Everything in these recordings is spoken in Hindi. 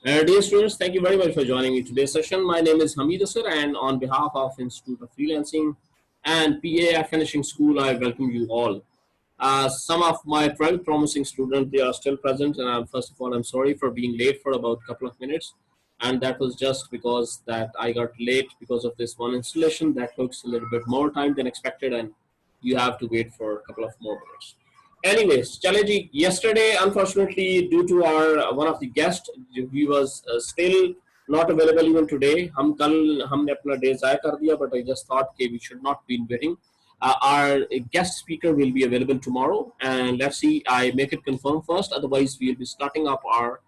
Dear students, thank you very much for joining me today's session. My name is Hamid Asar, and on behalf of Institute of Freelancing and PAI Finishing School, I welcome you all. Some of my very promising students, they are still present, and first of all, I'm sorry for being late for about a couple of minutes, and that was just because that I got late because of this one installation that took a little bit more time than expected, and you have to wait for a couple of more minutes. Anyways, चले जी, yesterday unfortunately due to our one of the guests, he was still not available even today. हम कल हमने अपना day ज़ाया कर दिया, but I just thought कि we should not be waiting. Our guest speaker will be available tomorrow, and let's see. I make it confirm first. Otherwise, we'll be starting up our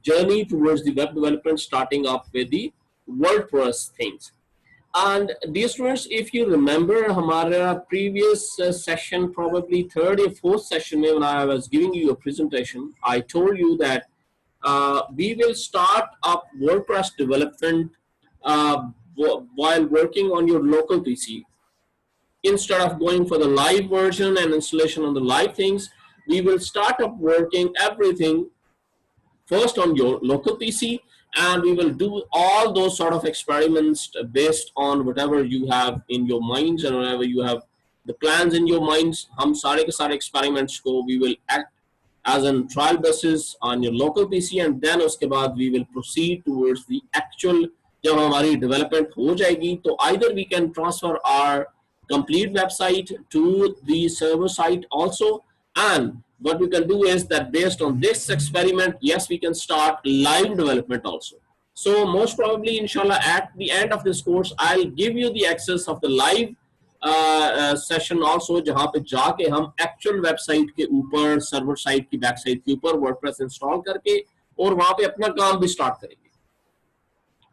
journey towards the web development, starting up with the WordPress things. And dear students, if you remember our previous session, probably third or fourth session, when I was giving you a presentation, I told you that we will start up WordPress development while working on your local PC. Instead of going for the live version and installation on the live things, we will start up working everything first on your local PC, and we will do all those sort of experiments based on whatever you have in your minds and whatever you have the plans in your minds. हम सारे के सारे experiments को we will act as a trial basis on your local PC, and then उसके बाद we will proceed towards the actual. जब हमारी development हो जाएगी तो either we can transfer our complete website to the server site also, and what we can do is that based on this experiment, yes, we can start live development also. So most probably, inshallah, at the end of this course, I'll give you the access of the live session also, जहाँ पे जाके हम actual website के ऊपर server site की backside के ऊपर WordPress install करके और वहाँ पे अपना काम भी start करेंगे.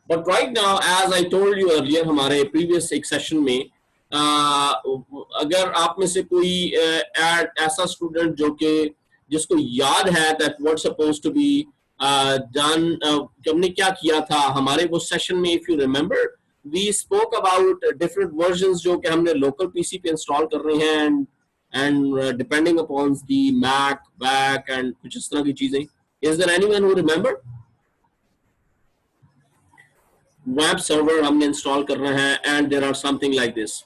But right now, as I told you earlier, हमारे previous एक session में अगर आप में से कोई ऐसा स्टूडेंट जो कि जिसको याद है that what supposed to be done, हमने क्या किया था हमारे वो सेशन में, if you remember, we spoke about different versions जो कि हमने local PC पे इंस्टॉल कर रहे हैं, and depending upon the Mac, and कुछ इस तरह की चीजें. Is there anyone who remember? WAMP server हमने इंस्टॉल कर रहे हैं, and there are something like this.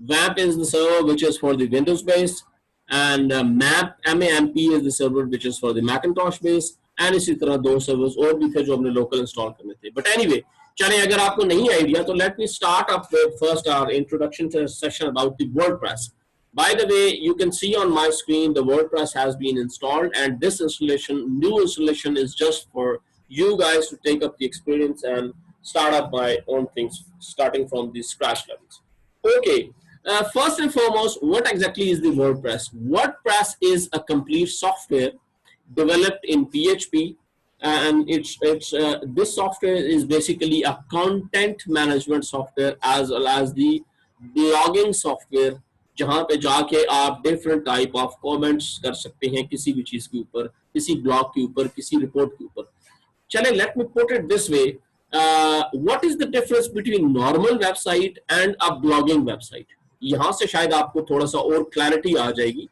WAMP is the server which is for the Windows base, and MAMP is the server which is for the Macintosh base, and इसी तरह दो servers और भी थे जो हमने local install करने थे. But anyway, चलिए अगर आपको नहीं idea तो let me start up with first our introduction session about the WordPress. By the way, you can see on my screen the WordPress has been installed, and this new installation is just for you guys to take up the experience and start up my own things starting from the scratch levels. Okay. First and foremost, what exactly is the WordPress? WordPress is a complete software developed in PHP, and this software is basically a content management software as well as the blogging software, जहाँ पे जाके आप different type of comments कर सकते हैं किसी भी चीज के ऊपर, किसी blog के ऊपर, किसी report के ऊपर. चले, let me put it this way. What is the difference between normal website and a blogging website? यहाँ से शायद आपको थोड़ा सा और क्लैरिटी आ जाएगी.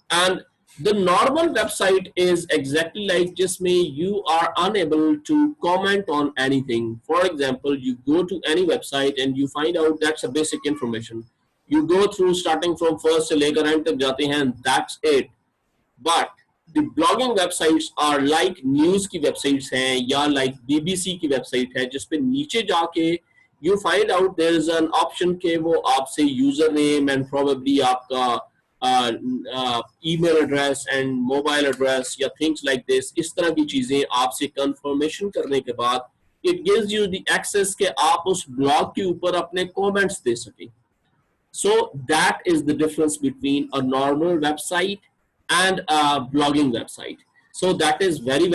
And the normal website is exactly like जिसमें you are unable to comment on anything. For example, you go to any website and you find out that's a basic information. You go through starting from first से लेकर end तक जाते हैं, and that's it. But the blogging websites are like news की websites हैं या like BBC की website है जिसपे नीचे जाके you find out there is an option कि वो आपसे username and probably आपका email address and mobile address या things like this, इस तरह की चीजें आपसे confirmation करने के बाद it gives you the access कि आप उस blog के ऊपर अपने comments दे सकें. So that is the difference between a normal website and a blogging website. So that is very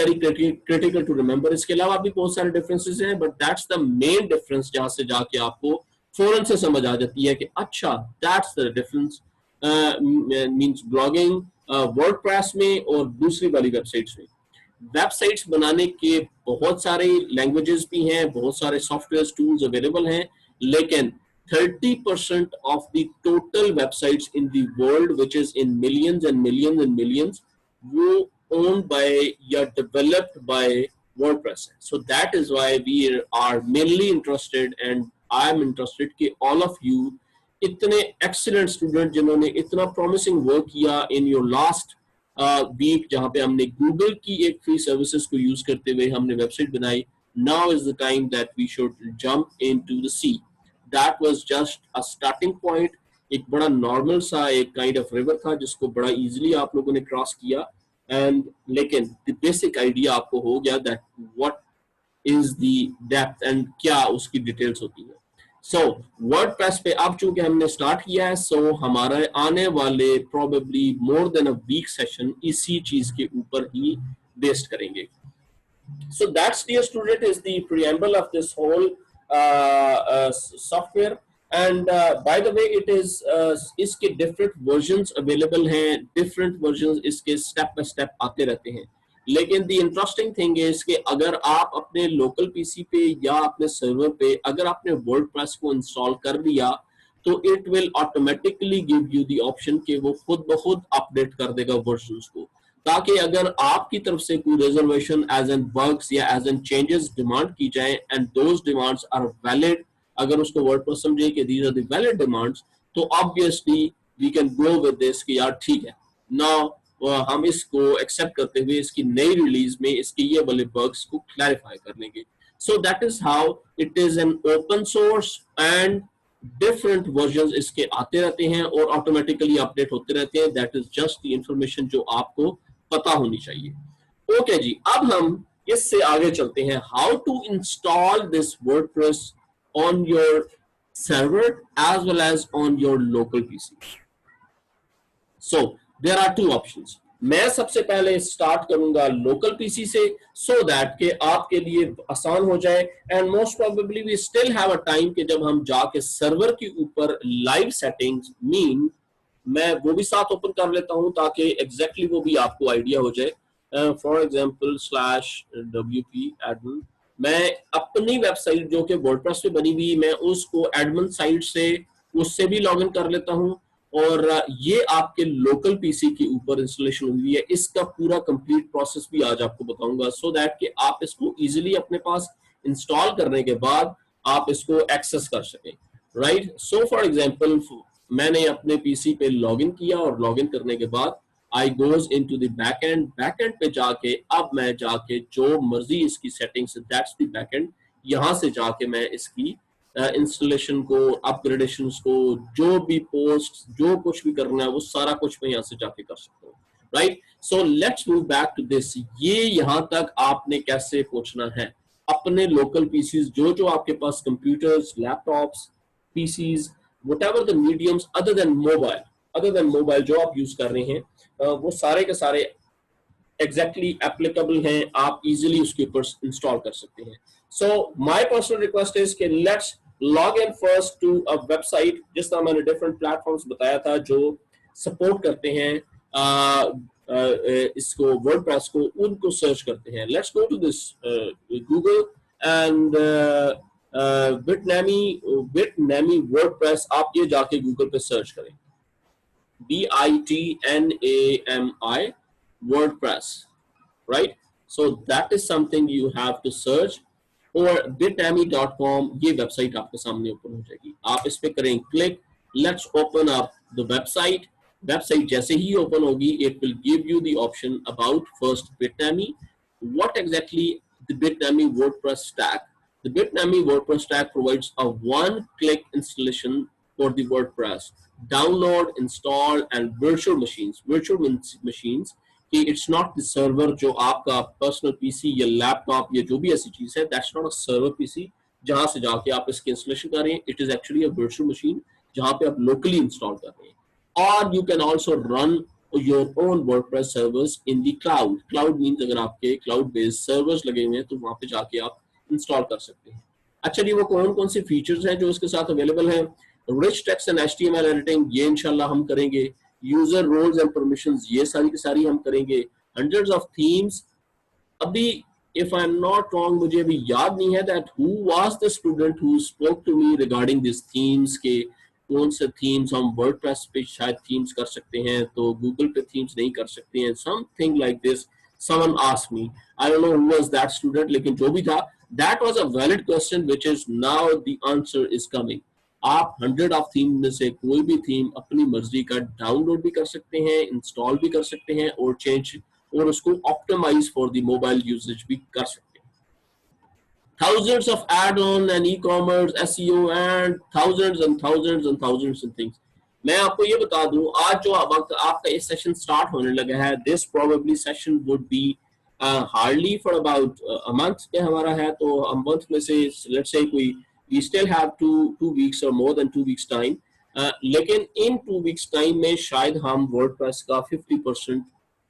critical to remember. इसके अलावा भी बहुत सारे differences हैं, but that's the main difference जहाँ से जाके आपको फौरन से समझ आ जाती है कि अच्छा that's the difference means blogging WordPress में और दूसरी वाली websites में. Websites बनाने के बहुत सारे languages भी हैं, बहुत सारे software tools available हैं, लेकिन 30% of the total websites in the world, which is in millions and millions and millions, वो owned by या developed by WordPress. So that is why we are mainly interested and I am interested कि all of you इतने excellent student जिन्होंने इतना promising work किया in your last वीक जहाँ पे हमने गूगल की एक फ्री सर्विसेज को यूज करते हुए हमने वेबसाइट बनाई. Now is the time that we should jump into the sea. That was just a starting point. एक बड़ा नॉर्मल सा एक काइंड ऑफ रिवर था जिसको बड़ा इजीली आप लोगों ने क्रॉस किया एंड लेकिन द बेसिक आइडिया आपको हो गया that what is the depth and क्या उसकी डिटेल्स होती है. सो वर्डप्रेस पे अब चूंकि हमने स्टार्ट किया है सो हमारे आने वाले probably more than a week session इसी चीज के ऊपर ही बेस्ड करेंगे. So that's, dear student, is the preamble of this whole software. And by the way, it is इसके different versions available हैं, different versions इसके step by step आते रहते हैं. लेकिन the interesting thing is कि अगर आप अपने local PC पे या अपने server पे अगर आपने WordPress को install कर लिया तो it will automatically give you the option कि वो खुद ब खुद update कर देगा versions को, ताकि अगर आपकी तरफ से कोई रिजर्वेशन एज एन बग्स या एज एन चेंजेस डिमांड की जाए and those demands are valid, अगर उसको वर्डप्रेस समझे कि these are the valid demands तो obviously we can go with this कि यार ठीक है नाउ हम इसको एक्सेप्ट करते हुए इसकी नई रिलीज में इसके ये वाले बग्स को क्लैरिफाई कर लेंगे. सो that is how it is an open source and different version इसके आते रहते हैं और ऑटोमेटिकली अपडेट होते रहते हैं. That is just the information जो आपको पता होनी चाहिए. ओके जी, अब हम इससे आगे चलते हैं. How to install this WordPress on your server as well as on your local PC. So there are two options. मैं सबसे पहले स्टार्ट करूंगा लोकल पीसी से सो दैट के आपके लिए आसान हो जाए and most probably we still have a time कि जब हम जाके सर्वर के ऊपर लाइव सेटिंग्स मीन मैं वो भी साथ ओपन कर लेता हूं ताकि एग्जैक्टली वो भी आपको आइडिया हो जाए. फॉर एग्जांपल /wp admin मैं अपनी वेबसाइट जो कि वर्डप्रेस पे बनी हुई मैं उसको एडमिन साइट से उससे भी लॉगिन कर लेता हूं और ये आपके लोकल पीसी के ऊपर इंस्टॉलेशन हुई है. इसका पूरा कंप्लीट प्रोसेस भी आज आपको बताऊंगा सो दैट कि आप इसको इजीली अपने पास इंस्टॉल करने के बाद आप इसको एक्सेस कर सकें. राइट, सो फॉर एग्जांपल मैंने अपने पीसी पे लॉगिन किया और लॉगिन करने के बाद I goes into the backend. Backend पे जाके अब मैं जाके जो मर्जी इसकी सेटिंग्स दैट्स द बैकएंड, यहां से जाके मैं इसकी इंस्टॉलेशन को अपग्रेडेशन को जो भी पोस्ट जो कुछ भी करना है वो सारा कुछ मैं यहाँ से जाके कर सकता हूँ. Right, so let's move back to this. ये यहाँ तक आपने कैसे पहुंचना है अपने लोकल पीसीज जो आपके पास computers laptops PCs whatever the mediums other than mobile जो आप यूज कर रहे हैं वो सारे के सारे exactly applicable हैं, आप easily उसके ऊपर इंस्टॉल कर सकते हैं. So my personal request is कि let's log in first to a website जिस तरह मैंने different platforms बताया था जो support करते हैं इसको WordPress को, उनको सर्च करते हैं. Let's go to this Google and Bitnami WordPress आप ये जाके गूगल पे सर्च करें. BITNAMI WordPress, right? So that is something you have to search. और bitnami.com ये वेबसाइट आपके सामने ओपन हो जाएगी. आप इस पे करें click. Let's open up the website. Website जैसे ही ओपन होगी it will give you the option about first Bitnami. What exactly the Bitnami WordPress stack? The Bitnami WordPress stack provides a one-click installation for the WordPress. Download, install, and virtual machines. Virtual machines कि it's not the server जो आपका personal PC या laptop या जो भी ऐसी चीज है. That's not a server PC जहां से जाके आप इसकी installation कर रहे हैं. It is actually a virtual machine जहां पे आप locally install कर रहे हैं. Or you can also run your own WordPress servers in the cloud. Cloud means अगर आपके cloud based servers लगे हुए हैं तो वहां पे जाके आप इंस्टॉल कर सकते हैं. अच्छा जी, वो कौन कौन सी फीचर्स हैं जो इसके साथ अवेलेबल हैं? Rich text and HTML editing ये इंशाल्लाह हम करेंगे. यूजर रोल्स एंड परमिशंस ये सारी की सारी हम करेंगे. Hundreds of themes. अभी if I am not wrong मुझे अभी याद नहीं है that who was the student who spoke to me regarding this themes के कौन से थीम्स हम वर्डप्रेस पे शायद थीम्स कर सकते हैं तो गूगल पे थीम्स नहीं कर सकते हैं, something like this. someone asked me. I don't know who was that student, लेकिन जो भी था, that was a valid question, which is now the answer is coming. आप 100 ऑफ थीम में से कोई भी थीम अपनी मर्जी का डाउनलोड भी कर सकते हैं, इंस्टॉल भी कर सकते हैं और चेंज और उसको optimize for the mobile usage भी कर सकते हैं. Thousands of add-on and e-commerce, SEO and thousands and thousands and thousands and things. मैं आपको ये बता दूं, आज जो वक्त आपका ये सेशन स्टार्ट होने लगा है, this probably session would be hardly for about a month के हमारा है, तो हम मंथ में से लेट्स से कोई we still have two weeks और मोर देन 2 वीक्स टाइम, लेकिन इन 2 वीक्स टाइम में शायद हम वर्डप्रेस का 50%,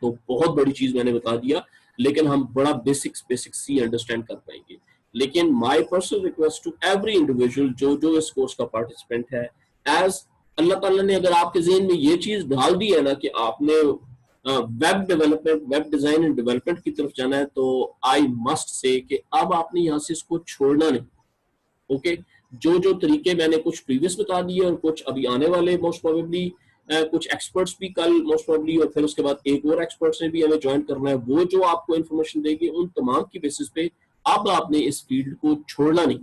तो बहुत बड़ी चीज मैंने बता दिया, लेकिन हम बड़ा बेसिक्स ही अंडरस्टैंड कर पाएंगे. लेकिन my personal request to every individual जो इस कोर्स का पार्टिसिपेंट है, एज अल्लाह ताला ने अगर आपके ज़हन में ये चीज डाल दी है ना कि आपने web development, web design and development की तरफ जाना है, तो आई मस्ट से कि अब आपने यहाँ से इसको छोड़ना नहीं. ओके, जो तरीके मैंने कुछ प्रीवियस बता दिए और कुछ अभी आने वाले मोस्ट प्रोबेबली, कुछ एक्सपर्ट्स भी कल मोस्ट प्रोबेबली, और फिर उसके बाद एक और एक्सपर्ट्स ने भी हमें ज्वाइन करना है, वो जो आपको इन्फॉर्मेशन देगी उन तमाम की बेसिस पे अब आपने इस फील्ड को छोड़ना नहीं.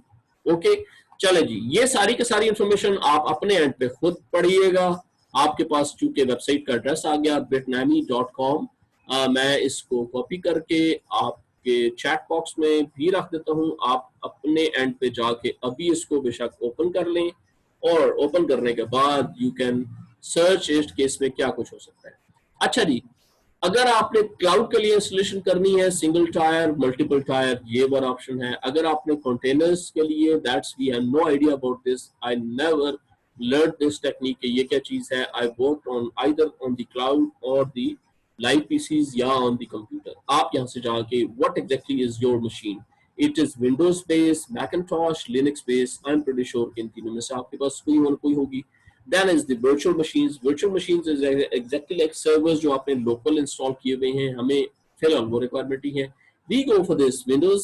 ओके, चले जी, ये सारी की सारी इंफॉर्मेशन आप अपने एंड पे खुद पढ़िएगा. आपके पास चूंकि वेबसाइट का एड्रेस आ गया bitnami.com, मैं इसको कॉपी करके आपके चैट बॉक्स में भी रख देता हूं. आप अपने एंड पे जाके अभी इसको बेशक ओपन कर लें, और ओपन करने के बाद यू कैन सर्च इट कि इसमें क्या कुछ हो सकता है. अच्छा जी, अगर आपने क्लाउड के लिए इंस्टॉलेशन करनी है, सिंगल टायर, मल्टीपल टायर, ये वन ऑप्शन है. अगर आपने कंटेनर्स के लिए, that's we have no idea about this, I never learn this technique, ये क्या चीज है. I work on either on the cloud और द लाइव पीसीज या ऑन द कंप्यूटर. आप यहाँ से जाके what exactly is your machine, it is Windows based, Macintosh, Linux based, I am pretty sure कि इन तीनों में से आपके पास कोई होगी. Then is the virtual machines. Virtual machines is exactly like servers जो आपने local install किए हुए हैं, हमें फिलहाल वो रिक्वायरमेंट ही है. We go for this Windows,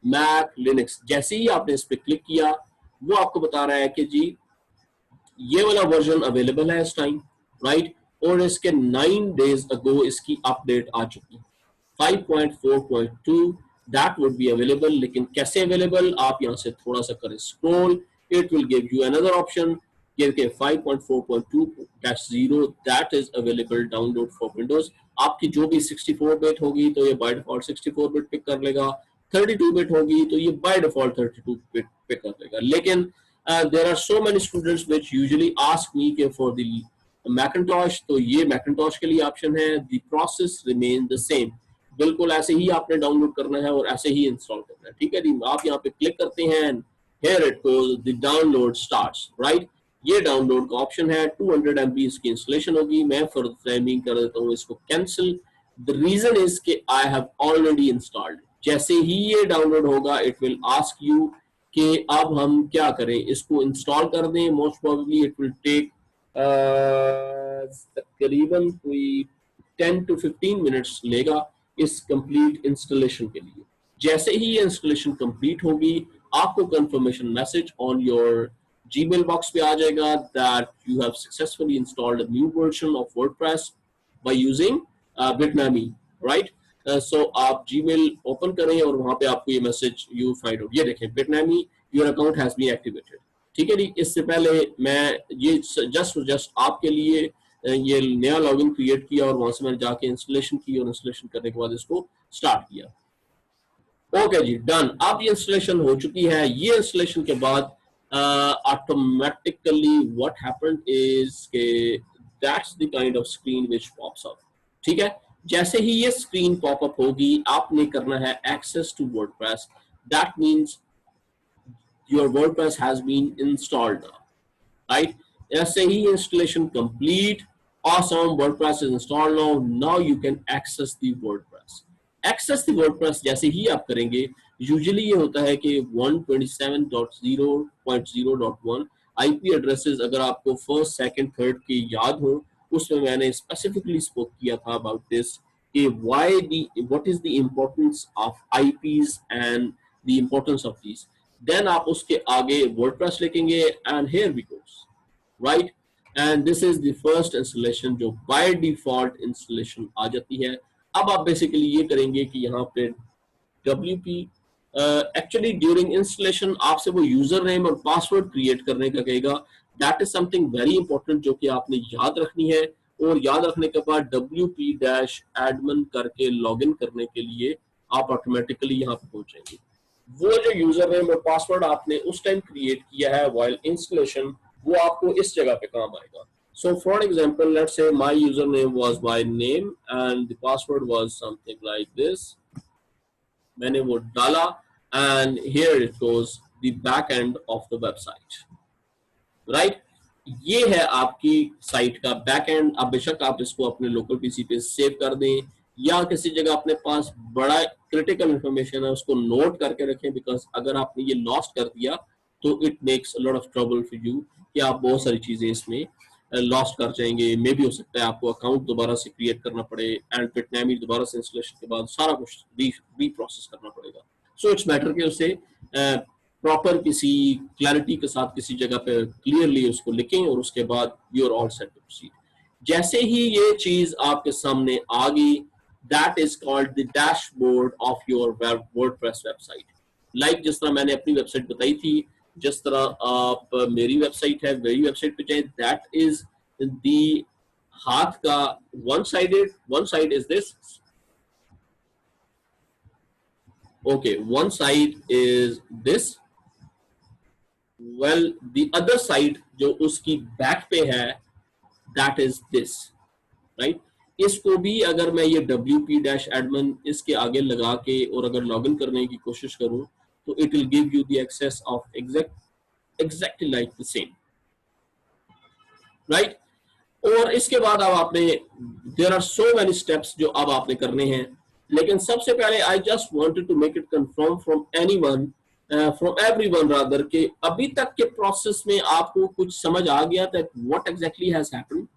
Mac, Linux. जैसे ही आपने इस पे क्लिक किया, वो आपको बता रहा है कि जी ये वाला वर्जन अवेलेबल है इस टाइम, राइट, और इसके 9 days ago इसकी अपडेट आ चुकी है 5.4.2. That would be available. लेकिन कैसे अवेलेबल, आप यहाँ से थोड़ा सा करें scroll, it will give you another option कि 5.4.2-0 that is available download for Windows. आपकी जो भी 64 बिट होगी तो ये बाय डिफॉल्ट 64 बिट पिक कर लेगा, 32 बिट होगी तो ये बाय डिफॉल्ट 32 बिट पिक कर लेगा. लेकिन there are so many students which usually ask me कि फॉर द मैकिंटॉश, तो ये मैकिंटॉश के लिए ऑप्शन है. The process remain the same, बिल्कुल ऐसे ही आपने डाउनलोड करना है और ऐसे ही इंस्टॉल करना है. ठीक है जी, आप यहाँ पे क्लिक करते हैं, here it goes, the download starts, right. ये डाउनलोड का ऑप्शन है. 200 MB इसकी इंस्टॉलेशन होगी. मैं फॉर टाइमिंग कर देता हूँ इसको कैंसिल. द रीजन इज कि आई हैव ऑलरेडी इंस्टॉल्ड. जैसे ही ये डाउनलोड होगा, इट विल आस्क यू कि अब हम क्या करें, इसको इंस्टॉल कर दें. Most probably it will take तकरीबन कोई 10 to 15 मिनट्स लेगा इस कंप्लीट इंस्टॉलेशन के लिए. जैसे ही ये इंस्टॉलेशन कंप्लीट होगी, आपको confirmation message on your Gmail box पे आ जाएगा that you have successfully installed a new version of WordPress by using Bitnami, right? So आप Gmail open करें और वहाँ पे आपको ये मैसेज you find out. ये देखें, Bitnami, your account has been activated. ठीक है जी. इससे पहले मैं ये जस्ट आपके लिए ये नया लॉगिन क्रिएट किया और वहाँ से मैंने जाके इंस्टॉलेशन की और इंस्टॉलेशन करने के बाद इसको स्टार्ट किया. ओके जी, डन. अब ये इंस्टॉलेशन हो चुकी है. ये इंस्टॉलेशन के बाद automatically what happened is के that's the kind of screen which pops up. ठीक है, जैसे ही ये स्क्रीन पॉप अप होगी, आपने करना है access to WordPress. That means your WordPress has been installed now, right? जैसे ही installation complete, awesome, WordPress is installed now. Now you can access the WordPress. Access the WordPress जैसे ही आप करेंगे, यूजुअली ये होता है कि 127.0.0.1 आईपी एड्रेसेस अगर आपको फर्स्ट, सेकंड, थर्ड की याद हो, उसमें मैंने स्पेसिफिकली स्पोक किया था अबाउट दिस कि what is the importance of IPs and the importance of these. Then आप उसके आगे वर्डप्रेस लिखेंगे and here we goes, right. And this is the first installation जो बाय डिफॉल्ट इंस्टॉलेशन आ जाती है. अब आप बेसिकली ये करेंगे कि यहाँ पे WP एक्चुअली ड्यूरिंग इंस्टॉलेशन आपसे वो यूजर नेम और पासवर्ड क्रिएट करने का कहेगा। That is something very important जो कि आपने याद रखनी है, और याद रखने के बाद WP-admin करके लॉगिन करने के लिए आप ऑटोमेटिकली यहाँ पे पहुंचेंगे। वो जो यूजर नेम और पासवर्ड आपने उस टाइम क्रिएट किया है व्हाइल इंस्टॉलेशन, वो आपको इस जगह पे काम आएगा। So for example, let's say my username was my name and the password was something like this. मैंने वो डाला and here it goes the back end of the website, right? ये है आपकी साइट का बैक एंड। अब बेशक आप इसको अपने लोकल पीसी पे सेव कर दें या किसी जगह अपने पास बड़ा क्रिटिकल इंफॉर्मेशन है उसको नोट करके रखें, बिकॉज अगर आपने ये लॉस्ट कर दिया तो it makes a lot of trouble for you कि आप बहुत सारी चीजें इसमें लॉस्ट कर जाएंगे। मे भी हो सकता है आपको अकाउंट दोबारा से क्रिएट करना पड़े एंड बिटनैमी दोबारा से इंस्टॉलेशन के बाद सारा कुछ री प्रोसेस करना पड़ेगा। सो इट्स बेटर कि उसे प्रॉपर किसी क्लैरिटी के साथ किसी जगह पे क्लियरली उसको लिखें और उसके बाद you are all set to proceed. जैसे ही ये चीज आपके सामने आ गई, that is called the dashboard of your WordPress website. Like जिस तरह मैंने अपनी वेबसाइट बताई थी, जिस तरह आप मेरी वेबसाइट है मेरी वेबसाइट पे जाए, दैट इज द हाथ का one side is this, okay, one side is this, well the other side जो उसकी बैक पे है that is this, right? इसको भी अगर मैं ये WP-admin इसके आगे लगा के और अगर लॉगिन करने की कोशिश करूं तो it will give you the access of exactly like the same, right? और इसके बाद अब आपने there are so many steps जो अब आपने करने हैं, लेकिन सबसे पहले I just wanted to make it confirm from anyone from everyone rather कि अभी तक के प्रोसेस में आपको कुछ समझ आ गया that what exactly has happened.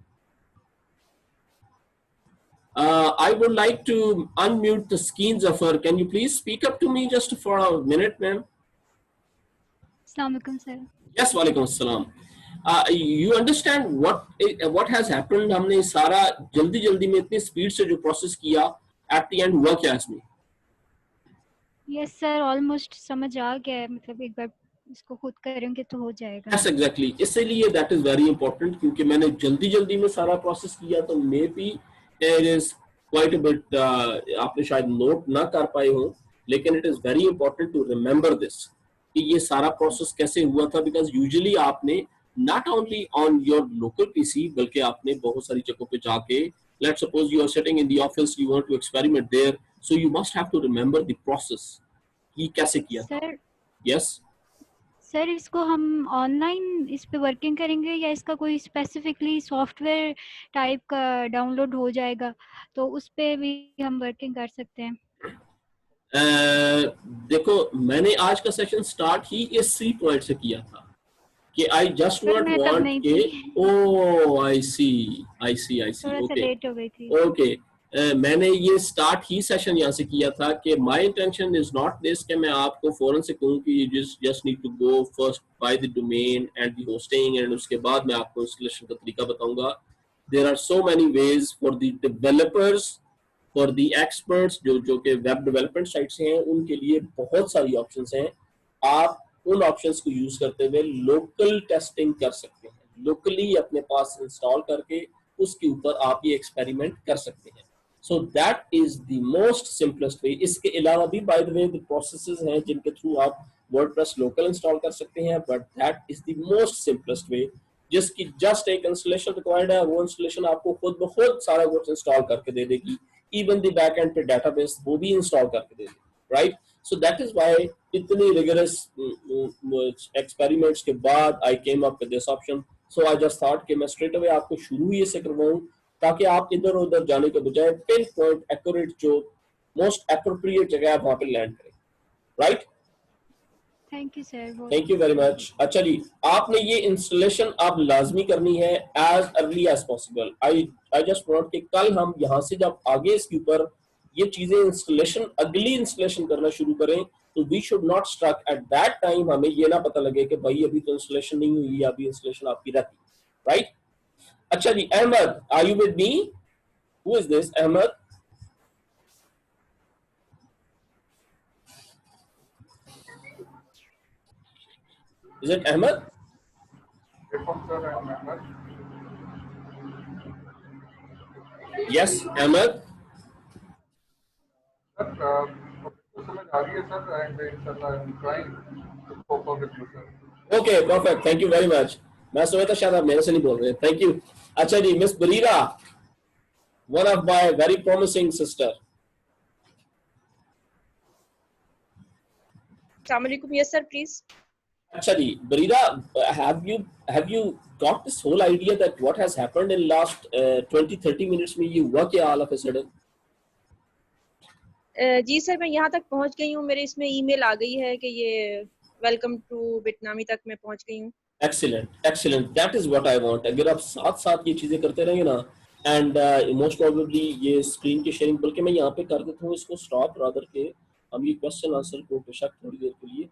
I would like to unmute the screen, Zafar. Can you please speak up to me just for a minute, ma'am? Assalamu alaikum, sir. Yes, walaikum assalam. You understand what has happened? हमने सारा जल्दी में इतनी स्पीड से जो प्रोसेस किया, at the end हुआ क्या इसमें? Yes, sir. Almost समझ आ गया है, मतलब एक बार इसको खुद करेंगे तो हो जाएगा। Yes, exactly. इसीलिए that is very important क्योंकि मैंने जल्दी में सारा प्रोसेस किया तो may be it is quite a bit आपने शायद नोट ना कर पाए हो, लेकिन it is very important to remember this कि ये सारा प्रोसेस कैसे हुआ था, because usually आपने not only on your local PC बल्कि आपने बहुत सारी जगहों पे जाके, let's suppose you are sitting in the office, you want to experiment there, so you must have to remember the process कि कैसे किया था। Sir Yes. सर इसको हम ऑनलाइन इस पे वर्किंग करेंगे या इसका कोई स्पेसिफिकली सॉफ्टवेयर टाइप का डाउनलोड हो जाएगा तो उस पे भी हम वर्किंग कर सकते हैं? देखो मैंने आज का सेशन स्टार्ट ही इस 3 पॉइंट से किया था कि आई जस्ट नॉट वांट के ओ आई सी थोड़ा लेट हो गई थी। ओके मैंने ये स्टार्ट ही सेशन यहाँ से किया था कि my intention is not this कि मैं आपको फौरन से कहूँ कि you just need to go first buy the domain and the hosting and उसके बाद मैं आपको इंस्टॉलेशन का तरीका बताऊंगा। There are so many ways for the developers, for the experts जो कि वेब डेवलपमेंट साइट से हैं, उनके लिए बहुत सारी ऑप्शंस हैं। आप उन ऑप्शंस को यूज करते हुए लोकल टेस्टिंग कर सकते हैं, लोकली अपने पास इंस्टॉल करके उसके ऊपर आप ये एक्सपेरिमेंट कर सकते हैं। सो that is the most simplest way. इसके अलावा भी by the way the processes हैं जिनके थ्रू आप वर्डप्रेस लोकल इंस्टॉल कर सकते हैं, but that is the most simplest way जिसकी जस्ट एक इंस्टॉलेशन रिक्वायर्ड है। वो इंस्टॉलेशन आपको खुद ब खुद सारा कुछ इंस्टॉल करके दे देगी, इवन द बैक एंड पे डेटाबेस वो भी इंस्टॉल करके दे देगी, right? So that is why इतनी रिगरस एक्सपेरिमेंट्स के बाद I came up with this option. So I just thought कि मैं स्ट्रेट अवे आपको शुरू ही से करवाऊं ताकि आप इधर उधर जाने के बजाय पिन पॉइंट एक्यूरेट जो मोस्ट एप्रोप्रिएट जगह है वहां पे लैंड करें, right? Thank you sir. Thank you very much. अच्छा जी, आपने ये इंस्टॉलेशन आप लाजमी करनी है as early as possible. I just want कि कल हम यहाँ से जब आगे इसके ऊपर ये चीजें इंस्टॉलेशन अगली इंस्टॉलेशन करना शुरू करें तो we should not struck at that time, हमें ये ना पता लगे कि भाई अभी तो इंस्टॉलेशन नहीं हुई, अभी इंस्टॉलेशन आपकी रहती, राइट? अच्छा जी, Ahmed, are you with me? Who is this? Ahmed? Is it Ahmed? Sir, I'm Ahmed. Yes, Ahmed. Sir, तो समझ आ रही है sir, and inshallah I'm trying to cope up with you, sir. Okay, perfect. Thank you very much. मैं सोचा था शायद आप मेरे से नहीं बोल रहे. Thank you. अच्छा जी, Miss Barira, one of my very promising sister. Assalamualaikum. Yes, sir, please. अच्छा जी, Barira, have you got this whole idea that what has happened in last 20-30 minutes में ये हुआ क्या all of a sudden? जी सर, मैं यहाँ तक पहुँच गई हूँ. मेरे इसमें ईमेल आ गई है कि ये वेलकम टू वियतनामी तक मैं पहुँच गई हूँ. Excellent. That is what I want. अगर आप साथ साथ ये चीजें करते रहेंगे ना, and most probably ये स्क्रीन की शेयरिंग, बल्कि मैं यहाँ पे कर देता हूँ इसको स्टॉप रादर के हम ये क्वेश्चन आंसर को बेशक थोड़ी देर के लिए